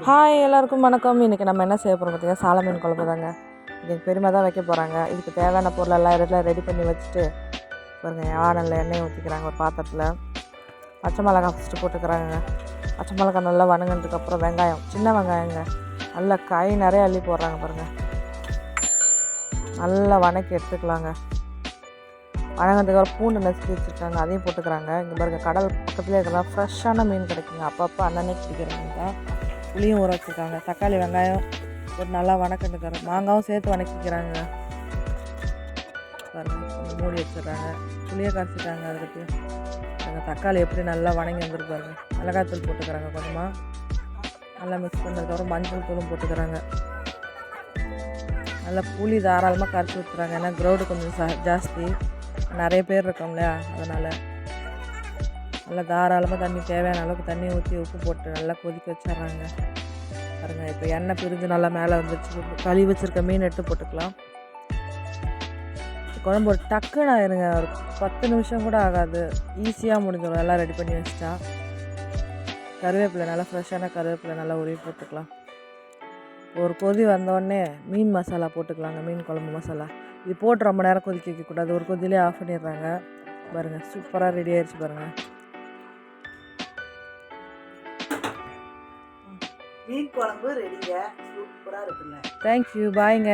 Hi எல்லாருக்கும் வணக்கம். இன்றைக்கி நம்ம என்ன செய்ய போகிறோம் பார்த்தீங்கன்னா, சால மீன் குழம்பு தாங்க. இன்றைக்கி பெருமை தான் வைக்க போகிறாங்க. இதுக்கு தேவையான பொருள் எல்லாம் இடத்துல ரெடி பண்ணி வச்சுட்டு பாருங்க, வானலில் எண்ணெயை ஊற்றிக்கிறாங்க ஒரு பாத்திரத்தில். பச்சை மிளகாய் ஃபஸ்ட்டு போட்டுக்கிறாங்க. பச்சை மிளகாய் நல்லா வணங்கினதுக்கப்புறம் வெங்காயம், சின்ன வெங்காயங்க, நல்லா கை நிறைய அள்ளி போடுறாங்க பாருங்கள். நல்லா வணக்கி எடுத்துக்கலாங்க. வணங்கினதுக்கப்புறம் பூண்டு நசுக்கி வச்சுருக்காங்க, அதையும் போட்டுக்கிறாங்க. இங்கே பாருங்கள், கடல் பக்கத்துலேயே இருக்கிறதா ஃப்ரெஷ்ஷான மீன் கிடைக்குங்க. அப்பப்போ அன்னன்னைக்கு பிடிக்கிறவங்க தான். புளியும் ஊற வச்சுருக்காங்க. தக்காளி வெங்காயம் ஒரு நல்லா வணக்கிட்டுக்கிறாங்க. மாங்காவும் சேர்த்து வணக்கிக்கிறாங்க பாருங்கள். மூடி வச்சிடுறாங்க. புளியை கரைச்சிட்டாங்க. அதுக்கு அந்த தக்காளி எப்படி நல்லா வணங்கி வந்துருப்பாங்க. மிளகாய்த்தூள் போட்டுக்கிறாங்க கொஞ்சமாக. நல்லா மிக்ஸ் பண்ணதுக்கப்புறம் மஞ்சள் தூளும் போட்டுக்கிறாங்க. நல்லா புளி தாராளமாக கரைச்சி ஊற்றுறாங்க. ஏன்னா க்ரௌடு கொஞ்சம் ஜாஸ்தி, நிறைய பேர் இருக்கோம் இல்லையா, அதனால் நல்லா தாராளமாக தண்ணி தேவையான அளவுக்கு தண்ணி ஊற்றி உப்பு போட்டு நல்லா கொதிக்க வச்சிட்றாங்க பாருங்கள். இப்போ எண்ணெய் பிரிஞ்சு நல்லா மேலே வந்துச்சு. கழுவி வச்சுருக்க மீன் எடுத்து போட்டுக்கலாம். குழம்பு ஒரு டக்குன்னு ஆயிருங்க. ஒரு 10 நிமிஷம் கூட ஆகாது, ஈஸியாக முடிஞ்சிடும் எல்லாம் ரெடி பண்ணி வச்சிட்டா. கருவேப்பிலை நல்லா ஃப்ரெஷ்ஷான கருவேப்பிலை நல்லா உருவி போட்டுக்கலாம். ஒரு கொதி வந்தோடனே மீன் மசாலா போட்டுக்கலாங்க. மீன் குழம்பு மசாலா இது போட்டு ரொம்ப நேரம் கொதிக்க வைக்கக்கூடாது. ஒரு கொதிலே ஆஃப் பண்ணிடுறாங்க பாருங்கள். சூப்பராக ரெடி ஆயிடுச்சு பாருங்கள். மீன் குழம்பு ரெடிங்க. சூப்பராக இருக்குங்க. தேங்க்யூ, பாய்ங்க.